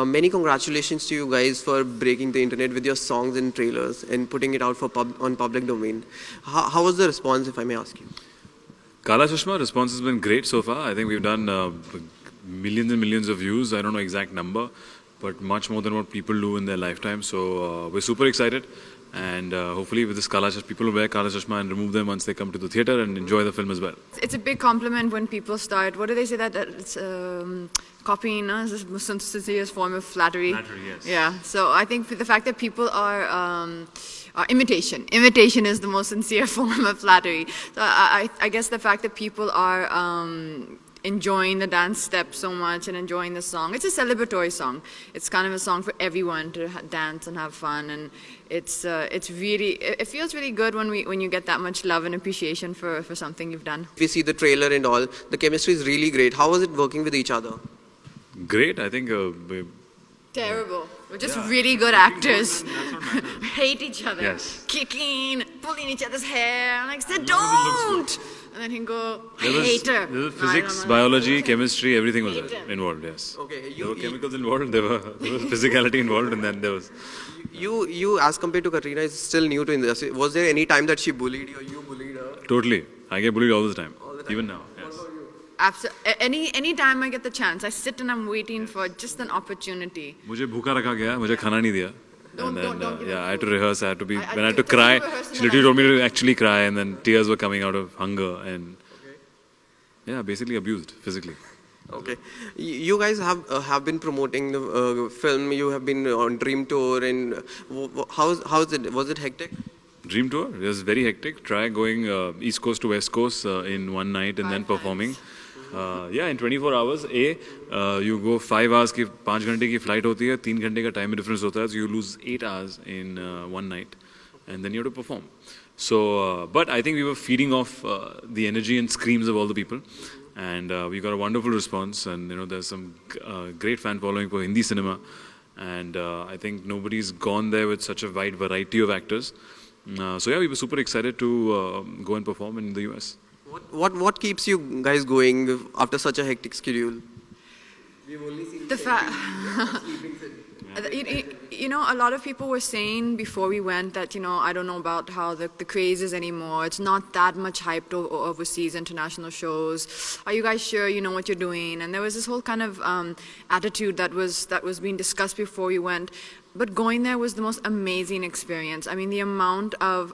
Many congratulations to you guys for breaking the internet with your songs and trailers and putting it out for on public domain. How was the response, if I may ask you? Kala Chashma response has been great so far. I think we've done millions and millions of views. I don't know exact number, but much more than what people do in their lifetime. So we're super excited. And hopefully with this Kala Chashma, people will wear Kala Chashma and remove them once they come to the theatre and enjoy the film as well. It's a big compliment when people start, what do they say that it's copying is the most sincerest form of flattery. Flattery, yes. Yeah, so I think the fact that people are imitation is the most sincere form of flattery. So I guess the fact that people are enjoying the dance steps so much and enjoying the song. It's a celebratory song. It's kind of a song for everyone to dance and have fun, and it feels really good when you get that much love and appreciation for something you've done. If you see the trailer and all, the chemistry is really great. How was it working with each other? Great, I think. Terrible. We're just really good actors. We hate each other. Yes. Kicking, pulling each other's hair. I'm like, say don't! And then he'd go, I hate her. There was physics, biology, chemistry, everything was involved, yes. Okay, there were chemicals involved, there was physicality involved, and then there was... You as compared to Katrina, is still new to industry. Was there any time that she bullied you or you bullied her? Totally. I get bullied all the time. Even now. Yes. Absolutely. Any time I get the chance, I sit and I'm waiting for just an opportunity. मुझे भूखा रखा गया, मुझे खाना नहीं दिया. Don't Yeah, I had to rehearse, I had to cry. She literally told me to actually cry, and then tears were coming out of hunger, and yeah, basically abused physically. Okay, you guys have been promoting the film. You have been on Dream Tour, and how's it? Was it hectic? Dream Tour? It was very hectic. Try going East Coast to West Coast in one night and then performing. Yeah, in 24 hours. You go 5 hours की 5 घंटे की flight होती है, 3 घंटे का time difference होता है, so you lose 8 hours in one night, and then you have to perform. So, but I think we were feeding off the energy and screams of all the people, and we got a wonderful response. And there's some great fan following for Hindi cinema, and I think nobody's gone there with such a wide variety of actors. So yeah, we were super excited to go and perform in the US. What keeps you guys going after such a hectic schedule? We've only seen the fact. A lot of people were saying before we went that, I don't know about how the craze is anymore. It's not that much hyped overseas international shows. Are you guys sure you know what you're doing? And there was this whole kind of attitude that was being discussed before we went. But going there was the most amazing experience. I mean, the amount of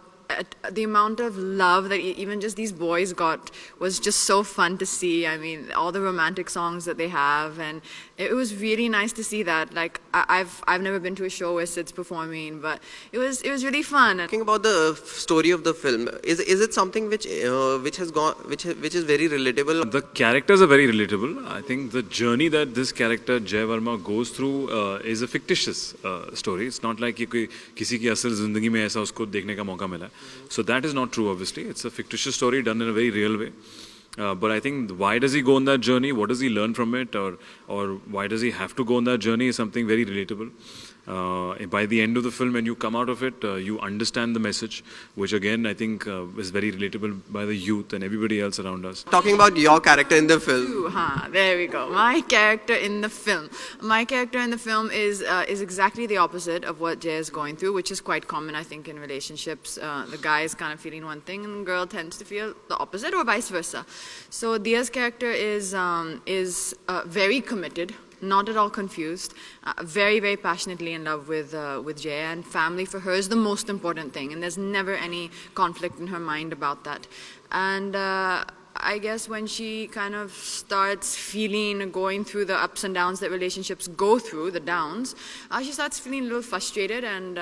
love that even just these boys got was just so fun to see. I mean, all the romantic songs that they have, and it was really nice to see that. Like, I've never been to a show where Sid's performing, but it was really fun. Talking about the story of the film, is it something which is very relatable? The characters are very relatable. I think the journey that this character Jai Verma goes through is a fictitious story. It's not like कि किसी की असल जिंदगी में ऐसा उसको देखने का मौका मिला. So that is not true, obviously. It's a fictitious story done in a very real way. But I think why does he go on that journey? What does he learn from it? Or why does he have to go on that journey is something very relatable. By the end of the film, when you come out of it, you understand the message, which again, I think is very relatable by the youth and everybody else around us. Talking about your character in the film. There we go. My character in the film. My character in the film is exactly the opposite of what Jay is going through, which is quite common, I think, in relationships. The guy is kind of feeling one thing, and the girl tends to feel the opposite, or vice versa. So Dia's character is very committed, not at all confused, very, very passionately in love with Jay, and family for her is the most important thing, and there's never any conflict in her mind about that. And I guess when she kind of starts going through the ups and downs that relationships go through, the downs, she starts feeling a little frustrated and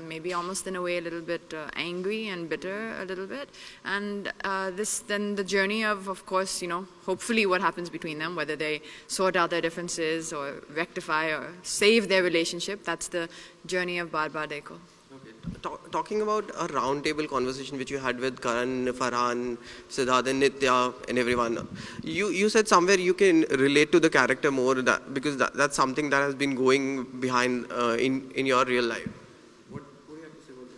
maybe almost in a way a little bit angry and bitter a little bit. And then the journey of course, hopefully what happens between them, whether they sort out their differences or rectify or save their relationship, that's the journey of Baar Baar Dekho. Talking about a roundtable conversation which you had with Karan, Farhan, Siddharth and Nitya and everyone, you said somewhere you can relate to the character more because that's something that has been going behind in your real life. What do you have to say about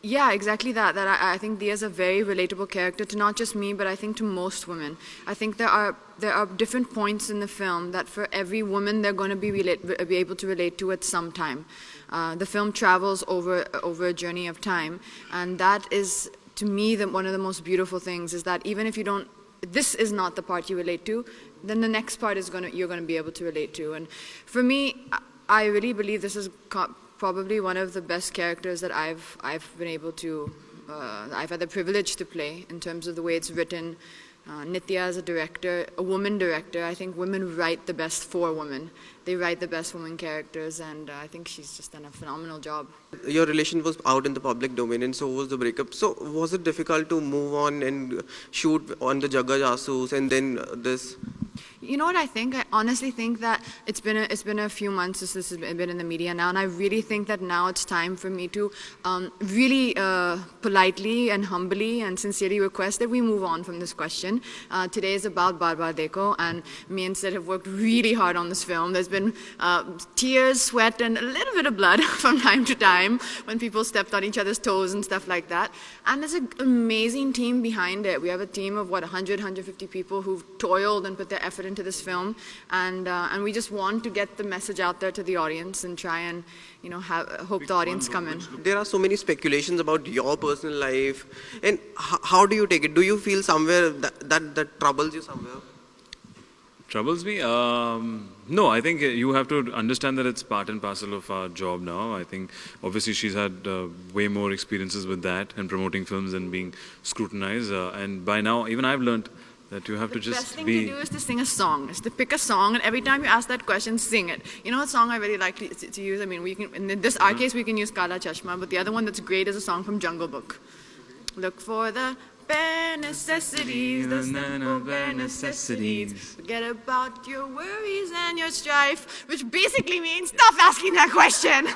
Yeah, exactly that. I think Dia is a very relatable character to not just me, but I think to most women. I think there are different points in the film that for every woman they're going to be able to relate to at some time. The film travels over a journey of time, and that is, to me, one of the most beautiful things is that even if you don't, this is not the part you relate to, then the next part is you're going to be able to relate to. And for me, I really believe this is probably one of the best characters that I've been able to, I've had the privilege to play in terms of the way it's written. Nitya is a director, a woman director. I think women write the best for women. They write the best women characters, and I think she's just done a phenomenal job. Your relation was out in the public domain, and so was the breakup. So was it difficult to move on and shoot on the Jagga Jasoos and then this? You know what I think? I honestly think that it's been a few months since this has been in the media now, and I really think that now it's time for me to really politely and humbly and sincerely request that we move on from this question. Today is about Baar Baar Dekho, and me and Sid have worked really hard on this film. There's been tears, sweat, and a little bit of blood from time to time when people stepped on each other's toes and stuff like that. And there's an amazing team behind it. We have a team of 150 people who've toiled and put their effort into this film, and we just want to get the message out there to the audience and try and hope the audience come in. There are so many speculations about your personal life, and how do you take it? Do you feel somewhere that troubles you somewhere? Troubles me? No, I think you have to understand that it's part and parcel of our job now. I think obviously she's had way more experiences with that and promoting films and being scrutinized, and by now even I've learned that you have to just The best thing to do is to sing a song, is to pick a song, and every time you ask that question, sing it. You know what song I really like to use? I mean, we can, in our case, we can use Kala Chashma, but the other one that's great is a song from Jungle Book. Look for the bare necessities, the simple bare necessities. Forget about your worries and your strife, which basically means stop asking that question.